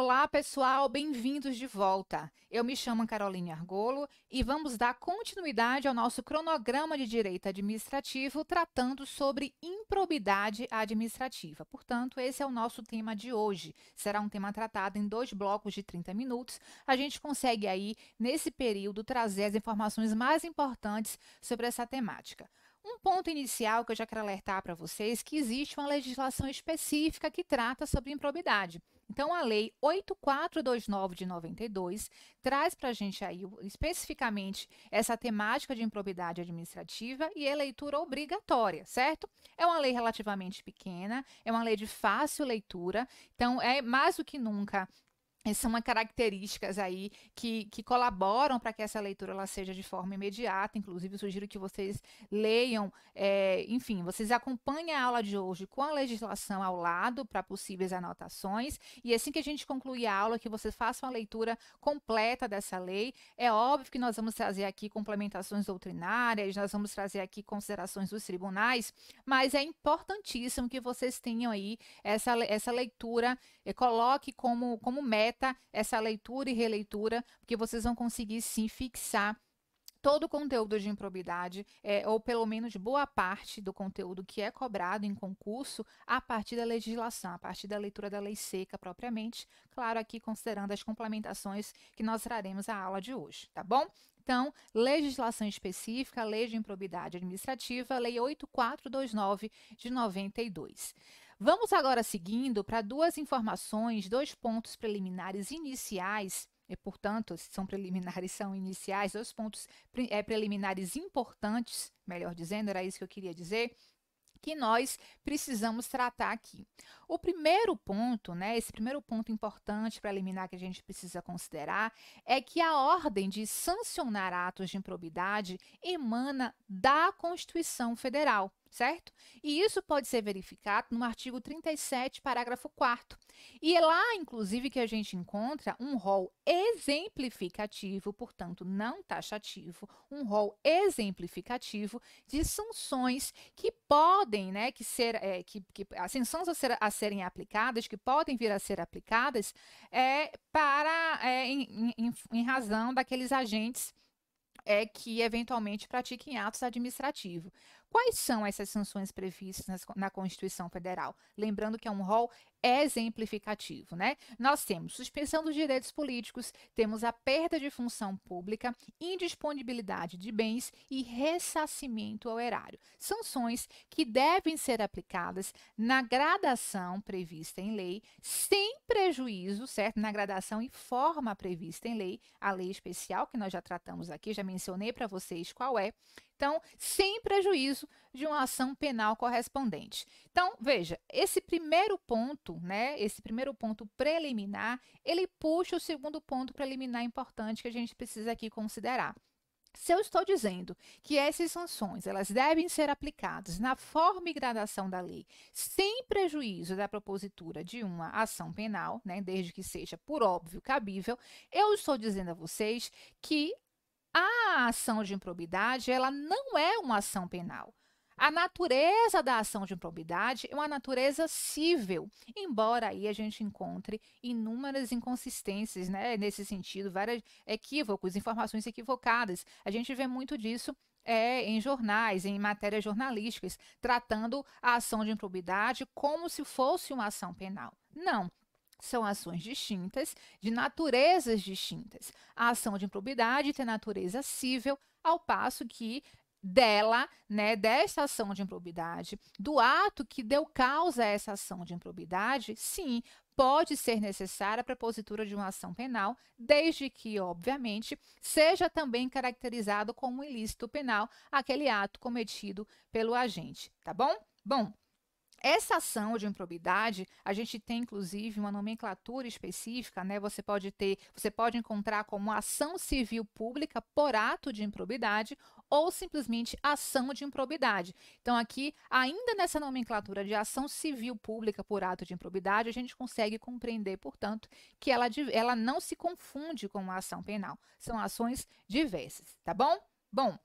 Olá, pessoal, bem-vindos de volta. Eu me chamo Caroline Argolo e vamos dar continuidade ao nosso cronograma de direito administrativo tratando sobre improbidade administrativa. Portanto, esse é o nosso tema de hoje. Será um tema tratado em 2 blocos de 30 minutos. A gente consegue aí, nesse período, trazer as informações mais importantes sobre essa temática. Um ponto inicial que eu já quero alertar para vocês é que existe uma legislação específica que trata sobre improbidade. Então, a Lei 8429 de 92 traz para a gente aí especificamente essa temática de improbidade administrativa e é leitura obrigatória, certo? É uma lei relativamente pequena, é uma lei de fácil leitura, então é mais do que nunca. São características aí que colaboram para que essa leitura ela seja de forma imediata. Inclusive, eu sugiro que vocês leiam, enfim, vocês acompanhem a aula de hoje com a legislação ao lado para possíveis anotações. E assim que a gente concluir a aula, que vocês façam a leitura completa dessa lei. É óbvio que nós vamos trazer aqui complementações doutrinárias, nós vamos trazer aqui considerações dos tribunais, mas é importantíssimo que vocês tenham aí essa leitura, coloque como meta essa leitura e releitura, porque vocês vão conseguir sim fixar todo o conteúdo de improbidade, ou pelo menos boa parte do conteúdo que é cobrado em concurso a partir da legislação, a partir da leitura da lei seca propriamente, claro, aqui considerando as complementações que nós traremos à aula de hoje, tá bom? Então, legislação específica, Lei de Improbidade Administrativa, Lei 8429 de 92. Vamos agora seguindo para 2 informações, 2 pontos preliminares iniciais, e, portanto, são preliminares, são iniciais, 2 pontos preliminares importantes, melhor dizendo, era isso que eu queria dizer, que nós precisamos tratar aqui. O primeiro ponto, né, esse primeiro ponto importante preliminar que a gente precisa considerar é que a ordem de sancionar atos de improbidade emana da Constituição Federal, certo? E isso pode ser verificado no artigo 37, parágrafo 4º. E é lá, inclusive, que a gente encontra um rol exemplificativo, portanto, não taxativo, um rol exemplificativo de sanções que podem, né, as sanções a serem aplicadas, que podem vir a ser aplicadas em razão daqueles agentes que eventualmente pratiquem atos administrativos. Quais são essas sanções previstas na Constituição Federal? Lembrando que é um rol exemplificativo, né? Nós temos suspensão dos direitos políticos, temos a perda de função pública, indisponibilidade de bens e ressarcimento ao erário. Sanções que devem ser aplicadas na gradação prevista em lei, sem prejuízo, certo? Na gradação e forma prevista em lei, a lei especial que nós já tratamos aqui, já mencionei para vocês qual é. Então, sem prejuízo de uma ação penal correspondente. Então, veja, esse primeiro ponto, né, esse primeiro ponto preliminar, ele puxa o segundo ponto preliminar importante que a gente precisa aqui considerar. Se eu estou dizendo que essas sanções elas devem ser aplicadas na forma e gradação da lei, sem prejuízo da propositura de uma ação penal, né, desde que seja por óbvio cabível, eu estou dizendo a vocês que a ação de improbidade, ela não é uma ação penal. A natureza da ação de improbidade é uma natureza cível, embora aí a gente encontre inúmeras inconsistências, né, nesse sentido, vários equívocos, informações equivocadas. A gente vê muito disso em jornais, em matérias jornalísticas, tratando a ação de improbidade como se fosse uma ação penal. Não. São ações distintas, de naturezas distintas. A ação de improbidade tem natureza cível, ao passo que dela, né, dessa ação de improbidade, do ato que deu causa a essa ação de improbidade, sim, pode ser necessária a propositura de uma ação penal, desde que, obviamente, seja também caracterizado como ilícito penal aquele ato cometido pelo agente, tá bom? Bom, essa ação de improbidade, a gente tem inclusive uma nomenclatura específica, né? Você pode encontrar como ação civil pública por ato de improbidade ou simplesmente ação de improbidade. Então, aqui, ainda nessa nomenclatura de ação civil pública por ato de improbidade, a gente consegue compreender, portanto, que ela não se confunde com uma ação penal. São ações diversas, tá bom? Bom,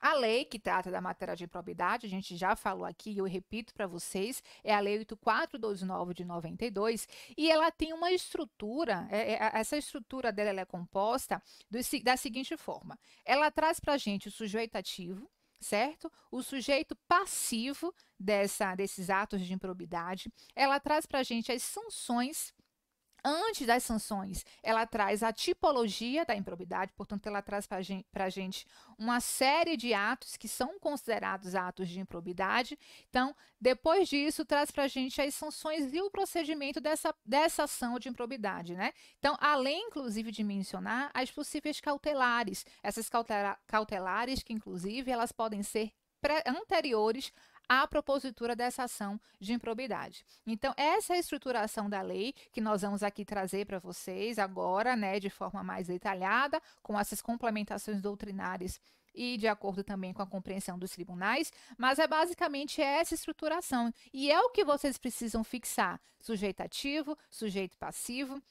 A lei que trata da matéria de improbidade, a gente já falou aqui, e eu repito para vocês, é a Lei 8429 de 92, e ela tem uma estrutura, essa estrutura dela ela é composta da seguinte forma: ela traz para a gente o sujeito ativo, certo? O sujeito passivo desses atos de improbidade, ela traz para a gente as sanções. Antes das sanções, ela traz a tipologia da improbidade, portanto, ela traz para a gente uma série de atos que são considerados atos de improbidade. Então, depois disso, traz para a gente as sanções e o procedimento dessa ação de improbidade, né? Então, além, inclusive, de mencionar as possíveis cautelares, essas cautelares que, inclusive, elas podem ser anteriores à propositura dessa ação de improbidade. Então, essa é a estruturação da lei que nós vamos aqui trazer para vocês agora, né, de forma mais detalhada, com essas complementações doutrinárias e de acordo também com a compreensão dos tribunais, mas é basicamente essa estruturação. E é o que vocês precisam fixar: sujeito ativo, sujeito passivo.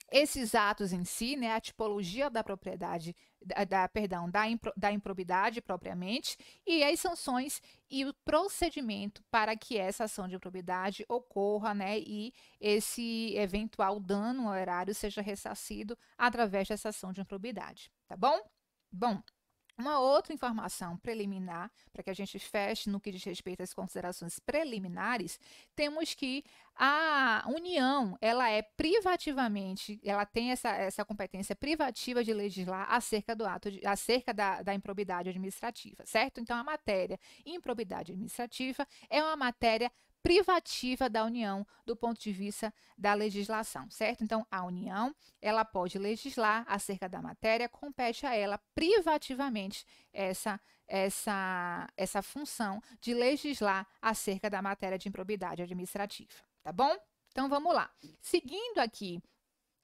Esses atos em si, né, a tipologia da propriedade, da improbidade propriamente, e as sanções e o procedimento para que essa ação de improbidade ocorra, né, e esse eventual dano ao erário seja ressarcido através dessa ação de improbidade, tá bom? Bom, uma outra informação preliminar, para que a gente feche no que diz respeito às considerações preliminares, temos que a União, ela é privativamente, ela tem essa competência privativa de legislar acerca da improbidade administrativa, certo? Então, a matéria improbidade administrativa é uma matéria privativa da União do ponto de vista da legislação, certo? Então, a União, ela pode legislar acerca da matéria, compete a ela privativamente essa função de legislar acerca da matéria de improbidade administrativa, tá bom? Então, vamos lá. Seguindo aqui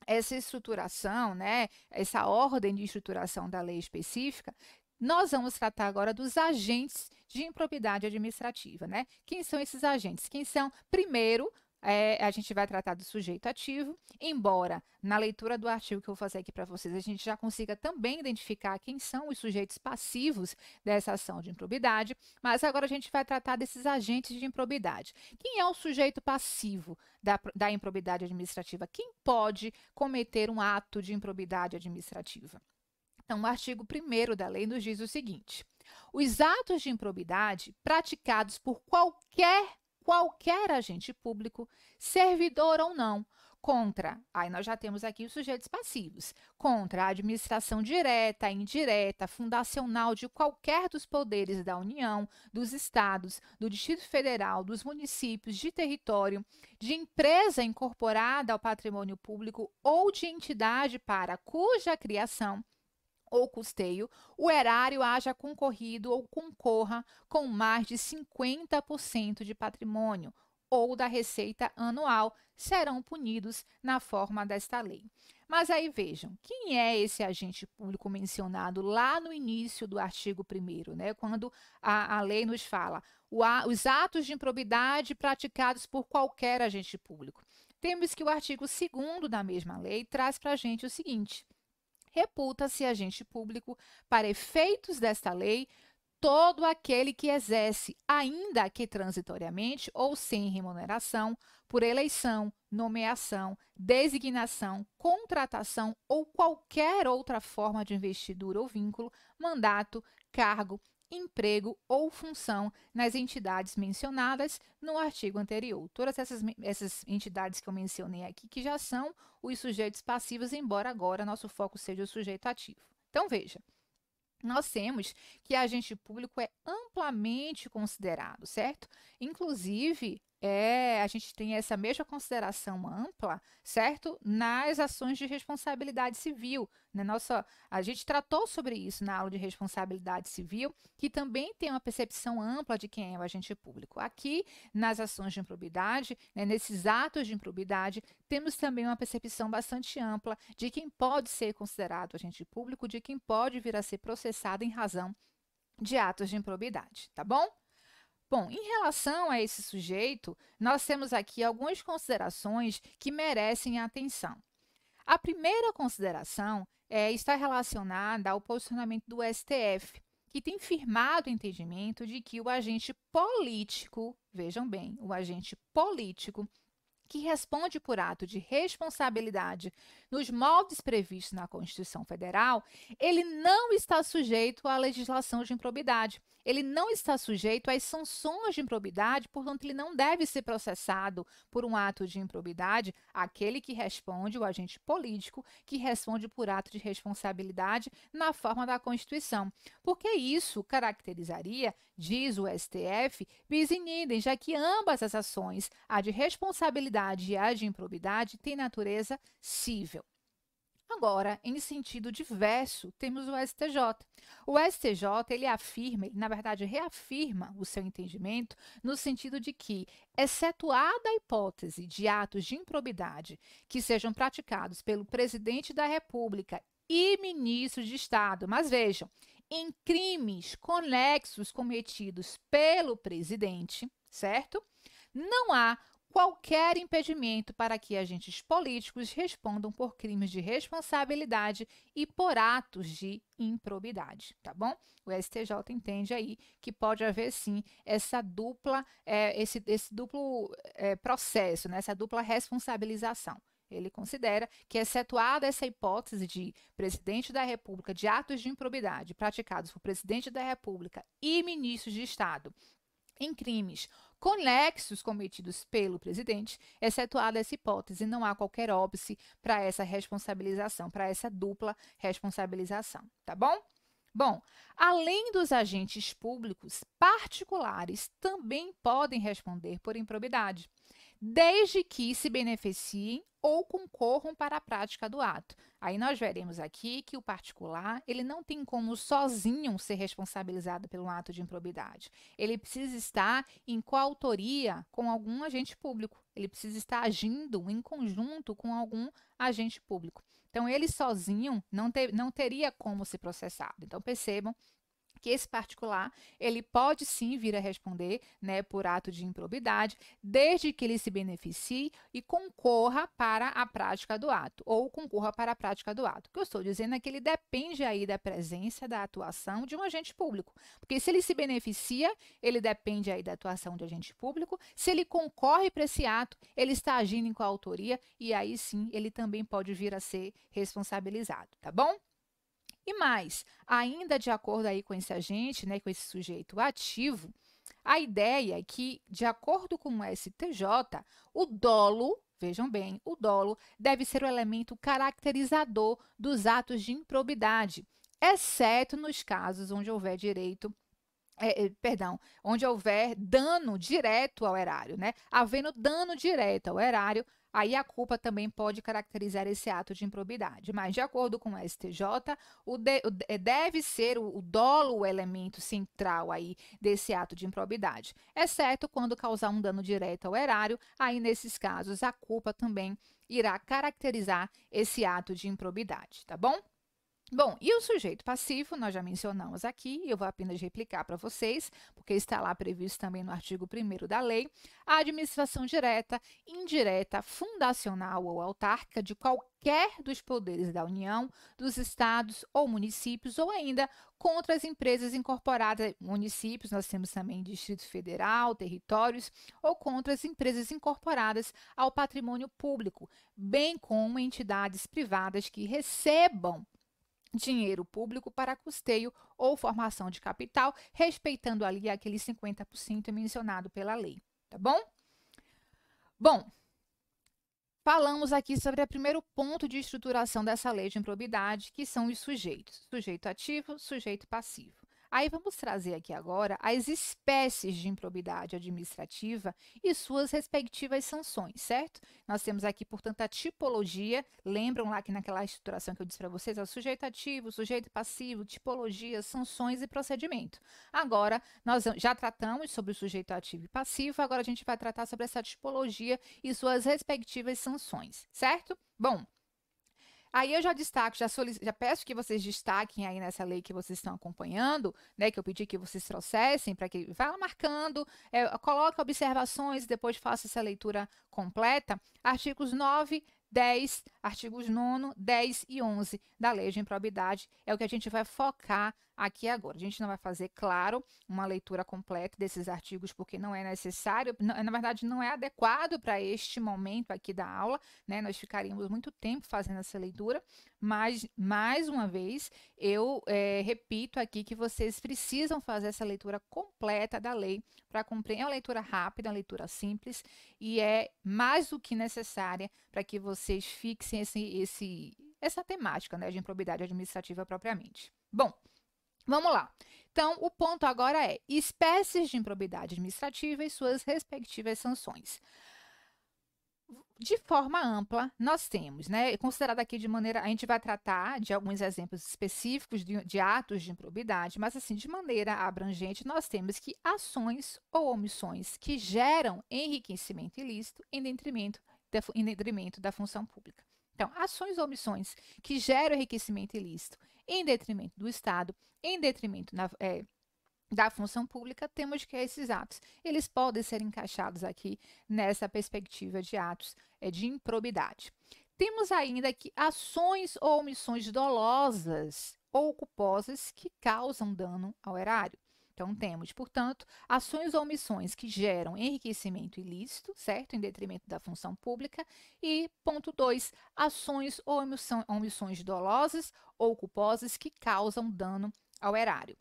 essa estruturação, né, essa ordem de estruturação da lei específica, nós vamos tratar agora dos agentes de improbidade administrativa, né? Quem são esses agentes? Quem são, primeiro, a gente vai tratar do sujeito ativo, embora na leitura do artigo que eu vou fazer aqui para vocês, a gente já consiga também identificar quem são os sujeitos passivos dessa ação de improbidade, mas agora a gente vai tratar desses agentes de improbidade. Quem é o sujeito passivo da improbidade administrativa? Quem pode cometer um ato de improbidade administrativa? Então, o artigo 1º da lei nos diz o seguinte: os atos de improbidade praticados por qualquer agente público, servidor ou não, aí nós já temos aqui os sujeitos passivos, contra a administração direta, indireta, fundacional de qualquer dos poderes da União, dos estados, do Distrito Federal, dos municípios, de território, de empresa incorporada ao patrimônio público ou de entidade para cuja criação ou custeio, o erário haja concorrido ou concorra com mais de 50% de patrimônio ou da receita anual, serão punidos na forma desta lei. Mas aí vejam, quem é esse agente público mencionado lá no início do artigo 1º, né? Quando a lei nos fala os atos de improbidade praticados por qualquer agente público. Temos que o artigo 2º da mesma lei traz para a gente o seguinte: reputa-se agente público, para efeitos desta lei, todo aquele que exerce, ainda que transitoriamente ou sem remuneração, por eleição, nomeação, designação, contratação ou qualquer outra forma de investidura ou vínculo, mandato, cargo, emprego ou função nas entidades mencionadas no artigo anterior. Todas essas entidades que eu mencionei aqui, que já são os sujeitos passivos, embora agora nosso foco seja o sujeito ativo. Então, veja, nós temos que agente público é amplamente considerado, certo? Inclusive, a gente tem essa mesma consideração ampla, certo? Nas ações de responsabilidade civil. Né? A gente tratou sobre isso na aula de responsabilidade civil, que também tem uma percepção ampla de quem é o agente público. Aqui, nas ações de improbidade, né, nesses atos de improbidade, temos também uma percepção bastante ampla de quem pode ser considerado agente público, de quem pode vir a ser processado em razão de atos de improbidade, tá bom? Bom, em relação a esse sujeito, nós temos aqui algumas considerações que merecem atenção. A primeira consideração está relacionada ao posicionamento do STF, que tem firmado o entendimento de que o agente político, vejam bem, o agente político que responde por ato de responsabilidade nos moldes previstos na Constituição Federal, ele não está sujeito à legislação de improbidade. Ele não está sujeito às sanções de improbidade, portanto, ele não deve ser processado por um ato de improbidade, aquele que responde, o agente político, que responde por ato de responsabilidade na forma da Constituição. Porque isso caracterizaria, diz o STF, bis in idem, já que ambas as ações, a de responsabilidade e a de improbidade, têm natureza cível. Agora, em sentido diverso, temos o STJ. O STJ, ele afirma, ele, na verdade, reafirma o seu entendimento no sentido de que, excetuada a hipótese de atos de improbidade que sejam praticados pelo presidente da República e ministros de Estado, mas vejam, em crimes conexos cometidos pelo presidente, certo? Não há qualquer impedimento para que agentes políticos respondam por crimes de responsabilidade e por atos de improbidade, tá bom? O STJ entende aí que pode haver, sim, essa dupla, esse duplo processo, né? Essa dupla responsabilização. Ele considera que, excetuada essa hipótese de presidente da República, de atos de improbidade praticados por presidente da República e ministros de Estado, em crimes conexos cometidos pelo presidente, excetuada essa hipótese, não há qualquer óbice para essa responsabilização, para essa dupla responsabilização, tá bom? Bom, além dos agentes públicos, particulares também podem responder por improbidade, desde que se beneficiem ou concorram para a prática do ato. Aí nós veremos aqui que o particular, ele não tem como sozinho ser responsabilizado pelo ato de improbidade. Ele precisa estar em coautoria com algum agente público. Ele precisa estar agindo em conjunto com algum agente público. Então, ele sozinho não teria como ser processado. Então, percebam que esse particular, ele pode sim vir a responder, né, por ato de improbidade, desde que ele se beneficie e concorra para a prática do ato, ou concorra para a prática do ato. O que eu estou dizendo é que ele depende aí da presença, da atuação de um agente público, porque se ele se beneficia, ele depende aí da atuação de agente público, se ele concorre para esse ato, ele está agindo em coautoria e aí sim ele também pode vir a ser responsabilizado, tá bom? E mais, ainda de acordo aí com esse agente, né, com esse sujeito ativo, a ideia é que, de acordo com o STJ, o dolo, vejam bem, o dolo deve ser o elemento caracterizador dos atos de improbidade, exceto nos casos onde houver onde houver dano direto ao erário, né? Havendo dano direto ao erário, aí a culpa também pode caracterizar esse ato de improbidade. Mas, de acordo com o STJ, deve ser o dolo o elemento central aí desse ato de improbidade, exceto quando causar um dano direto ao erário, aí nesses casos a culpa também irá caracterizar esse ato de improbidade, tá bom? Bom, e o sujeito passivo, nós já mencionamos aqui, eu vou apenas replicar para vocês, porque está lá previsto também no artigo 1º da lei, a administração direta, indireta, fundacional ou autárquica de qualquer dos poderes da União, dos estados ou municípios, ou ainda contra as empresas incorporadas, municípios, nós temos também Distrito Federal, territórios, ou contra as empresas incorporadas ao patrimônio público, bem como entidades privadas que recebam dinheiro público para custeio ou formação de capital, respeitando ali aquele 50% mencionado pela lei, tá bom? Bom, falamos aqui sobre o primeiro ponto de estruturação dessa lei de improbidade, que são os sujeitos, sujeito ativo, sujeito passivo. Aí vamos trazer aqui agora as espécies de improbidade administrativa e suas respectivas sanções, certo? Nós temos aqui, portanto, a tipologia. Lembram lá que naquela estruturação que eu disse para vocês, é o sujeito ativo, sujeito passivo, tipologia, sanções e procedimento. Agora, nós já tratamos sobre o sujeito ativo e passivo, agora a gente vai tratar sobre essa tipologia e suas respectivas sanções, certo? Bom, aí eu já destaco, já peço que vocês destaquem aí nessa lei que vocês estão acompanhando, né, que eu pedi que vocês trouxessem, para que vá marcando, coloque observações, depois faça essa leitura completa. Artigos 9, 10, artigos 9, 10 e 11 da Lei de Improbidade é o que a gente vai focar aqui agora. A gente não vai fazer, claro, uma leitura completa desses artigos, porque não é necessário, na verdade, não é adequado para este momento aqui da aula, né? Nós ficaríamos muito tempo fazendo essa leitura, mas, mais uma vez, eu repito aqui que vocês precisam fazer essa leitura completa da lei para cumprir. É uma leitura rápida, uma leitura simples, e é mais do que necessária para que vocês fixem essa temática, né, de improbidade administrativa propriamente. Bom, vamos lá. Então, o ponto agora é espécies de improbidade administrativa e suas respectivas sanções. De forma ampla, nós temos, né, considerado aqui de maneira, a gente vai tratar de alguns exemplos específicos de atos de improbidade, mas assim, de maneira abrangente, nós temos que ações ou omissões que geram enriquecimento ilícito em detrimento da função pública. Então, ações ou omissões que geram enriquecimento ilícito em detrimento do Estado, em detrimento da função pública, temos que esses atos, eles podem ser encaixados aqui nessa perspectiva de atos de improbidade. Temos ainda que ações ou omissões dolosas ou culposas que causam dano ao erário. Então, temos, portanto, ações ou omissões que geram enriquecimento ilícito, certo? Em detrimento da função pública. E, ponto 2, ações ou omissões dolosas ou culposas que causam dano ao erário.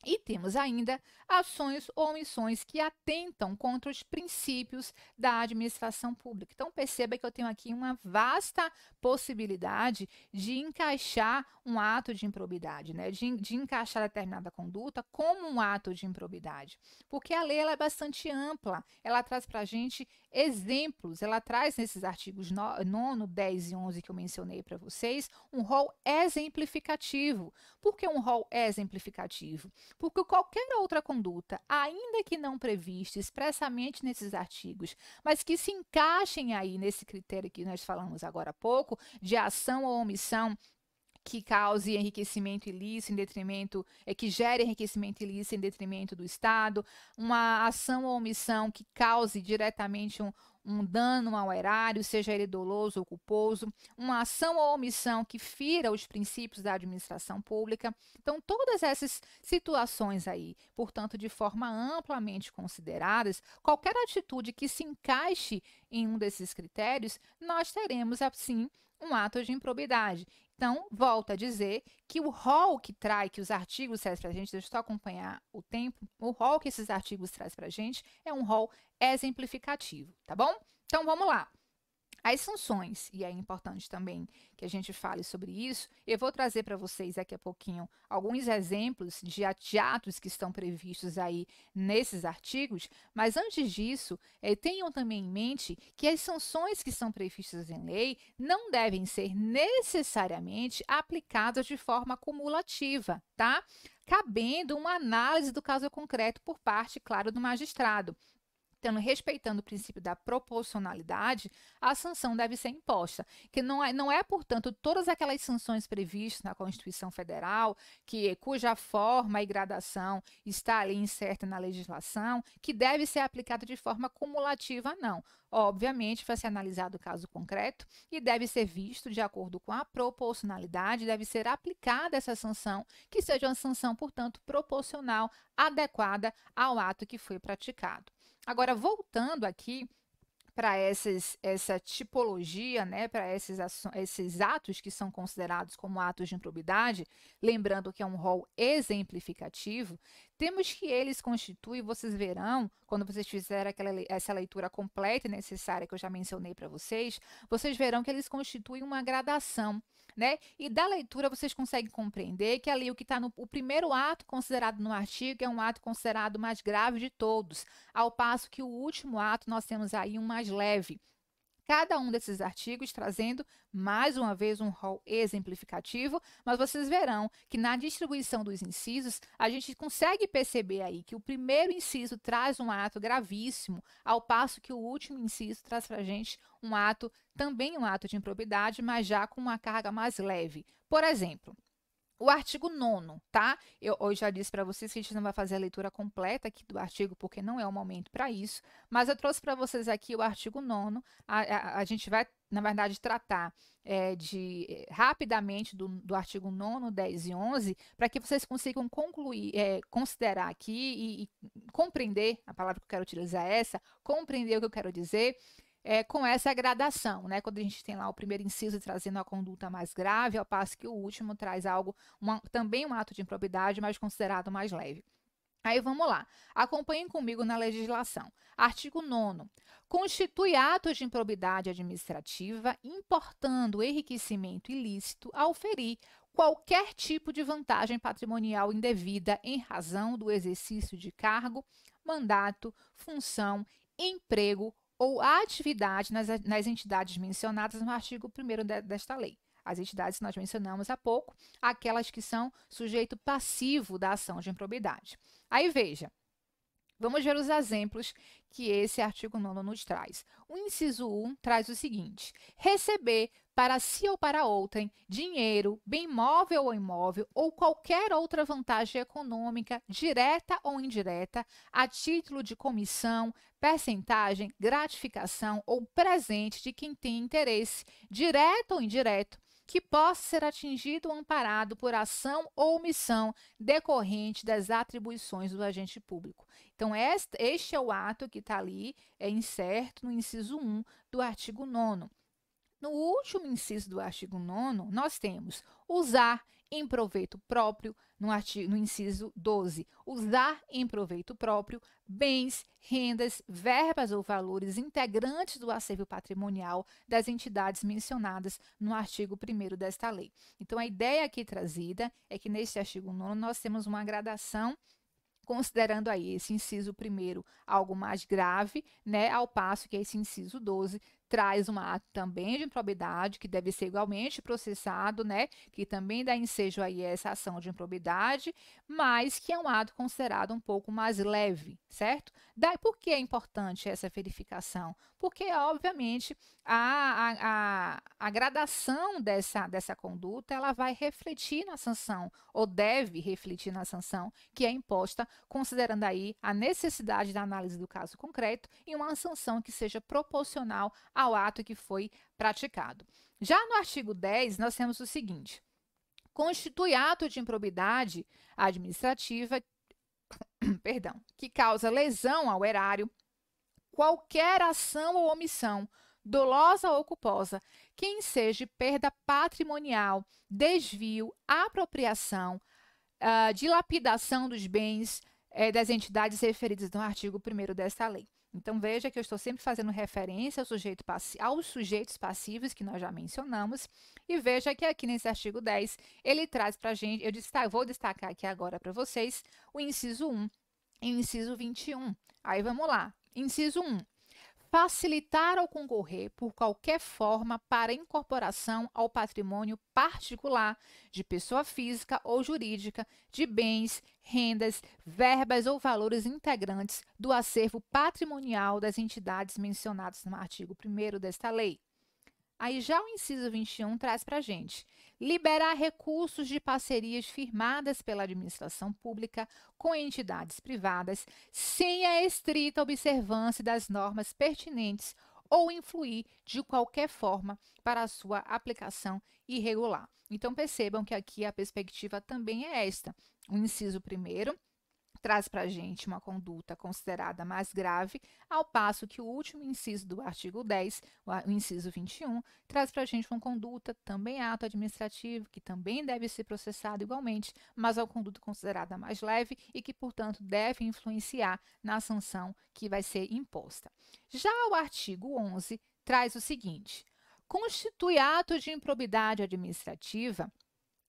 E temos ainda ações ou omissões que atentam contra os princípios da administração pública. Então, perceba que eu tenho aqui uma vasta possibilidade de encaixar um ato de improbidade, né? de encaixar determinada conduta como um ato de improbidade. Porque a lei ela é bastante ampla, ela traz para a gente exemplos, ela traz nesses artigos 9, 10 e 11 que eu mencionei para vocês, um rol exemplificativo. Por que um rol exemplificativo? Porque qualquer outra conduta, ainda que não prevista expressamente nesses artigos, mas que se encaixem aí nesse critério que nós falamos agora há pouco, de ação ou omissão que cause enriquecimento ilícito em detrimento, que gere enriquecimento ilícito em detrimento do Estado, uma ação ou omissão que cause diretamente um dano ao erário, seja ele doloso ou culposo, uma ação ou omissão que fira os princípios da administração pública. Então, todas essas situações aí, portanto, de forma amplamente consideradas, qualquer atitude que se encaixe em um desses critérios, nós teremos, assim, um ato de improbidade. Então, volto a dizer que o rol que os artigos trazem para a gente, deixa eu só acompanhar o tempo, o rol que esses artigos trazem para a gente é um rol exemplificativo, tá bom? Então, vamos lá. As sanções, e é importante também que a gente fale sobre isso, eu vou trazer para vocês daqui a pouquinho alguns exemplos de atos que estão previstos aí nesses artigos, mas antes disso, tenham também em mente que as sanções que são previstas em lei não devem ser necessariamente aplicadas de forma cumulativa, tá? Cabendo uma análise do caso concreto por parte, claro, do magistrado. Então, respeitando o princípio da proporcionalidade, a sanção deve ser imposta. Que não é, portanto, todas aquelas sanções previstas na Constituição Federal, cuja forma e gradação está ali incerta na legislação, que deve ser aplicada de forma cumulativa, não. Obviamente, vai ser analisado o caso concreto e deve ser visto de acordo com a proporcionalidade, deve ser aplicada essa sanção, que seja uma sanção, portanto, proporcional, adequada ao ato que foi praticado. Agora, voltando aqui para essa tipologia, né, para esses atos que são considerados como atos de improbidade, lembrando que é um rol exemplificativo, temos que eles constituem, vocês verão, quando vocês fizerem essa leitura completa e necessária que eu já mencionei para vocês verão que eles constituem uma gradação. Né? E da leitura vocês conseguem compreender que ali o que está o primeiro ato considerado no artigo é um ato considerado mais grave de todos, ao passo que o último ato nós temos aí um mais leve. Cada um desses artigos trazendo, mais uma vez, um rol exemplificativo, mas vocês verão que na distribuição dos incisos, a gente consegue perceber aí que o primeiro inciso traz um ato gravíssimo, ao passo que o último inciso traz para a gente também um ato de improbidade, mas já com uma carga mais leve. Por exemplo, O artigo 9º, tá? Eu já disse para vocês que a gente não vai fazer a leitura completa aqui do artigo, porque não é o momento para isso, mas eu trouxe para vocês aqui o artigo 9º. A gente vai, na verdade, tratar rapidamente do artigo 9º, 10 e 11, para que vocês consigam concluir, considerar aqui e compreender, a palavra que eu quero utilizar é essa, compreender o que eu quero dizer, com essa gradação, né? Quando a gente tem lá o primeiro inciso trazendo a conduta mais grave, ao passo que o último traz algo, também um ato de improbidade, mas considerado mais leve. Aí vamos lá. Acompanhem comigo na legislação. Artigo 9º. Constitui ato de improbidade administrativa importando enriquecimento ilícito ao ferir qualquer tipo de vantagem patrimonial indevida em razão do exercício de cargo, mandato, função, emprego ou atividade nas entidades mencionadas no artigo 1º desta lei. As entidades que nós mencionamos há pouco, aquelas que são sujeito passivo da ação de improbidade. Aí veja, vamos ver os exemplos que esse artigo 9º nos traz. O inciso 1 traz o seguinte: receber para si ou para outrem dinheiro, bem móvel ou imóvel, ou qualquer outra vantagem econômica, direta ou indireta, a título de comissão, percentagem, gratificação ou presente de quem tem interesse, direto ou indireto, que possa ser atingido ou amparado por ação ou omissão decorrente das atribuições do agente público. Então, este é o ato que está ali, incerto no inciso 1 do artigo 9º. No último inciso do artigo 9º, nós temos usar em proveito próprio, no inciso 12, usar em proveito próprio bens, rendas, verbas ou valores integrantes do acervo patrimonial das entidades mencionadas no artigo 1º desta lei. Então, a ideia aqui trazida é que neste artigo 9º nós temos uma gradação considerando aí esse inciso 1º algo mais grave, né, ao passo que esse inciso 12 traz um ato também de improbidade, que deve ser igualmente processado, né, que também dá ensejo aí a essa ação de improbidade, mas que é um ato considerado um pouco mais leve, certo? Daí, por que é importante essa verificação? Porque, obviamente, a gradação dessa conduta, ela vai refletir na sanção, ou deve refletir na sanção que é imposta, considerando aí a necessidade da análise do caso concreto e uma sanção que seja proporcional ao ato que foi praticado. Já no artigo 10, nós temos o seguinte: constitui ato de improbidade administrativa, perdão, que causa lesão ao erário, qualquer ação ou omissão, dolosa ou culposa, que enseje perda patrimonial, desvio, apropriação, dilapidação dos bens das entidades referidas no artigo 1º desta lei. Então, veja que eu estou sempre fazendo referência aos sujeitos passivos que nós já mencionamos, e veja que aqui nesse artigo 10, ele traz para a gente, vou destacar aqui agora para vocês, o inciso 1 e o inciso 21. Aí, vamos lá. Inciso 1. Facilitar ou concorrer por qualquer forma para incorporação ao patrimônio particular de pessoa física ou jurídica de bens, rendas, verbas ou valores integrantes do acervo patrimonial das entidades mencionadas no artigo 1º desta lei. Aí já o inciso 21 traz para a gente: liberar recursos de parcerias firmadas pela administração pública com entidades privadas, sem a estrita observância das normas pertinentes ou influir de qualquer forma para a sua aplicação irregular. Então, percebam que aqui a perspectiva também é esta. O inciso 1º traz para a gente uma conduta considerada mais grave, ao passo que o último inciso do artigo 10, o inciso 21, traz para a gente uma conduta também ato administrativo, que também deve ser processado igualmente, mas é uma conduta considerada mais leve e que, portanto, deve influenciar na sanção que vai ser imposta. Já o artigo 11 traz o seguinte: constitui ato de improbidade administrativa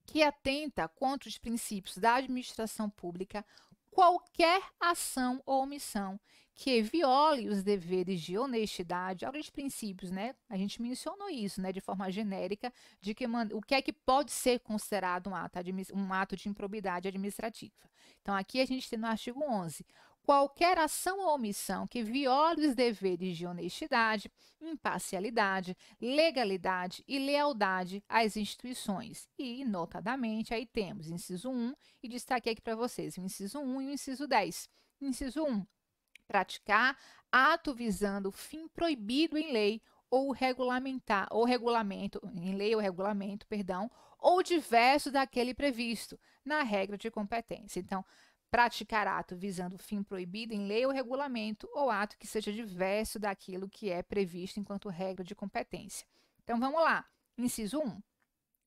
que atenta contra os princípios da administração pública qualquer ação ou omissão que viole os deveres de honestidade, alguns princípios, né? A gente mencionou isso, né, de forma genérica, de que o que é que pode ser considerado um ato de improbidade administrativa. Então, aqui a gente tem no artigo 11, qualquer ação ou omissão que viole os deveres de honestidade, imparcialidade, legalidade e lealdade às instituições. E, notadamente, aí temos inciso 1, e destaquei aqui para vocês o inciso 1 e o inciso 10. Inciso 1, praticar ato visando fim proibido em lei ou regulamentar, ou regulamento, em lei ou regulamento, perdão, ou diverso daquele previsto na regra de competência. Então, praticar ato visando fim proibido em lei ou regulamento, ou ato que seja diverso daquilo que é previsto enquanto regra de competência. Então, vamos lá. Inciso 1.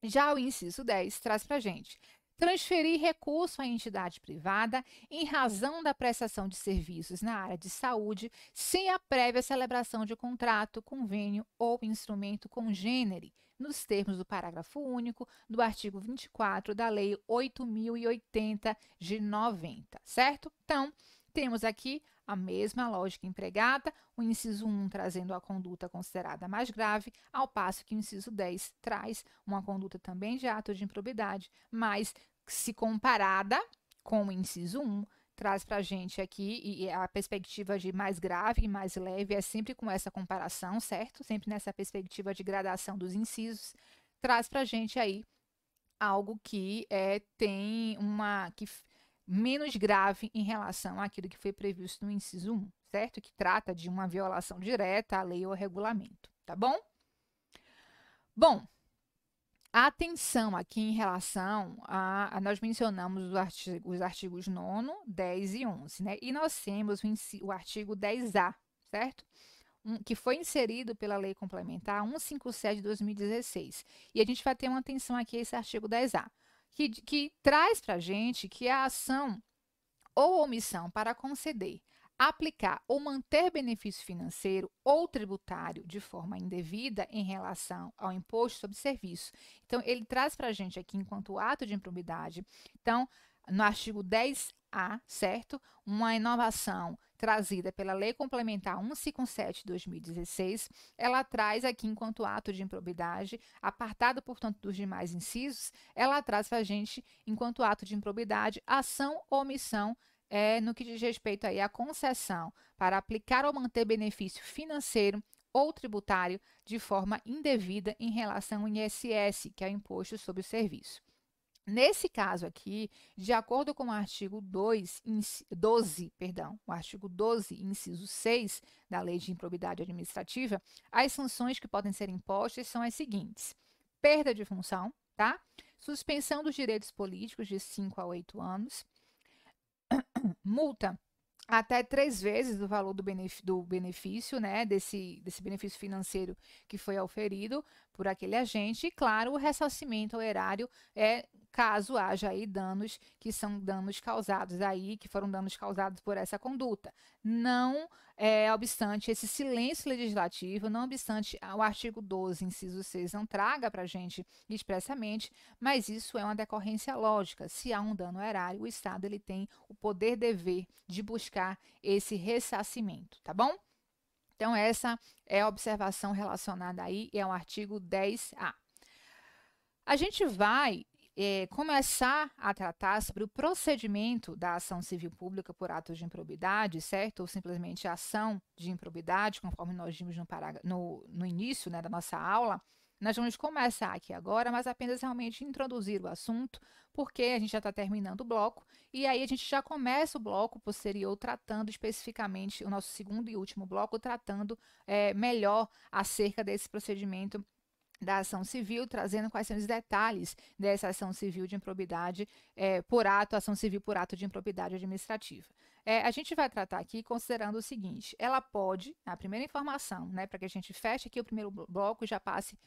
Já o inciso 10 traz para a gente transferir recurso à entidade privada em razão da prestação de serviços na área de saúde, sem a prévia celebração de contrato, convênio ou instrumento congênere, nos termos do parágrafo único do artigo 24 da Lei 8.080 de 90, certo? Então, temos aqui a mesma lógica empregada, o inciso 1 trazendo a conduta considerada mais grave, ao passo que o inciso 10 traz uma conduta também de ato de improbidade, mas se comparada com o inciso 1, traz para a gente aqui, e a perspectiva de mais grave e mais leve é sempre com essa comparação, certo? Sempre nessa perspectiva de gradação dos incisos, traz para a gente aí algo que tem uma... menos grave em relação àquilo que foi previsto no inciso 1, certo? Que trata de uma violação direta à lei ou ao regulamento, tá bom? Bom, atenção aqui em relação nós mencionamos os artigos 9º, 10 e 11, né? E nós temos o artigo 10A, certo? Que foi inserido pela Lei Complementar 157 de 2016. E a gente vai ter uma atenção aqui a esse artigo 10A, que traz para a gente que a ação ou omissão para conceder, aplicar ou manter benefício financeiro ou tributário de forma indevida em relação ao imposto sobre serviço. Então, ele traz para a gente aqui, enquanto ato de improbidade, então, no artigo 10A, certo? Uma inovação trazida pela Lei Complementar 157 de 2016, ela traz aqui, enquanto ato de improbidade, apartado, portanto, dos demais incisos, ela traz para a gente, enquanto ato de improbidade, ação ou omissão no que diz respeito aí à concessão para aplicar ou manter benefício financeiro ou tributário de forma indevida em relação ao ISS, que é o Imposto sobre o Serviço. Nesse caso aqui, de acordo com o artigo 12, o artigo 12, inciso 6 da Lei de Improbidade Administrativa, as sanções que podem ser impostas são as seguintes: perda de função, tá? Suspensão dos direitos políticos de 5 a 8 anos, multa até 3 vezes o valor do benefício, né, desse benefício financeiro que foi auferido por aquele agente, e, claro, o ressarcimento ao erário caso haja aí danos que são danos causados aí, que foram danos causados por essa conduta. Não obstante esse silêncio legislativo, não obstante o artigo 12, inciso 6, não traga para a gente expressamente, mas isso é uma decorrência lógica. Se há um dano erário, o Estado ele tem o poder-dever de buscar esse ressarcimento, tá bom? Então, essa é a observação relacionada aí ao artigo 10A. A gente vai começar a tratar sobre o procedimento da ação civil pública por atos de improbidade, certo? Ou simplesmente ação de improbidade, conforme nós vimos no início, né, da nossa aula. Nós vamos começar aqui agora, mas apenas realmente introduzir o assunto, porque a gente já está terminando o bloco, e aí a gente já começa o bloco posterior tratando especificamente, o nosso segundo e último bloco, tratando melhor acerca desse procedimento da ação civil, trazendo quais são os detalhes dessa ação civil de improbidade ação civil por ato de improbidade administrativa. A gente vai tratar aqui considerando o seguinte: ela pode, a primeira informação, né, para que a gente feche aqui o primeiro bloco e já passe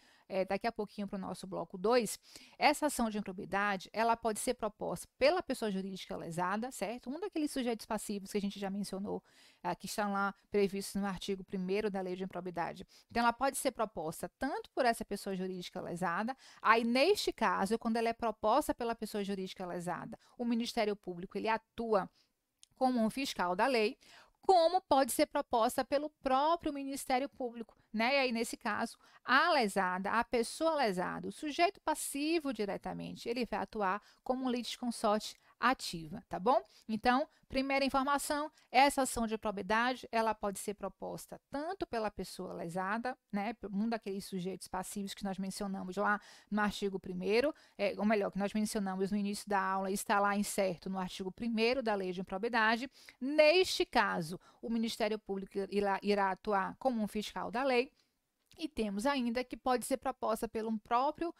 daqui a pouquinho para o nosso bloco 2, essa ação de improbidade, ela pode ser proposta pela pessoa jurídica lesada, certo? Um daqueles sujeitos passivos que a gente já mencionou, que estão lá previstos no artigo 1º da Lei de Improbidade. Então, ela pode ser proposta tanto por essa pessoa jurídica lesada, aí, neste caso, quando ela é proposta pela pessoa jurídica lesada, o Ministério Público, ele atua como um fiscal da lei, como pode ser proposta pelo próprio Ministério Público, né? E aí, nesse caso, a lesada, a pessoa lesada, o sujeito passivo diretamente, ele vai atuar como um litisconsorte ativa, tá bom? Então, primeira informação, essa ação de improbidade, ela pode ser proposta tanto pela pessoa lesada, né, um daqueles sujeitos passivos que nós mencionamos lá no artigo 1º, ou melhor, que nós mencionamos no início da aula, está lá incerto no artigo 1º da Lei de Improbidade. Neste caso, o Ministério Público irá atuar como um fiscal da lei. E temos ainda que pode ser proposta pelo próprio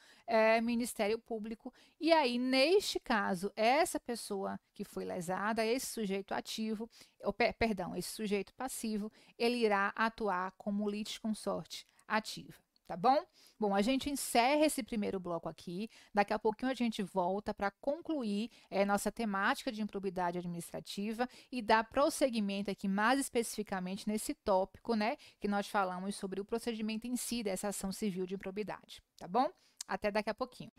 Ministério Público. E aí, neste caso, essa pessoa que foi lesada, esse sujeito ativo, esse sujeito passivo, ele irá atuar como litisconsorte ativa. Tá bom? Bom, a gente encerra esse primeiro bloco aqui. Daqui a pouquinho a gente volta para concluir nossa temática de improbidade administrativa e dar prosseguimento aqui mais especificamente nesse tópico, né, que nós falamos sobre o procedimento em si dessa ação civil de improbidade. Tá bom? Até daqui a pouquinho.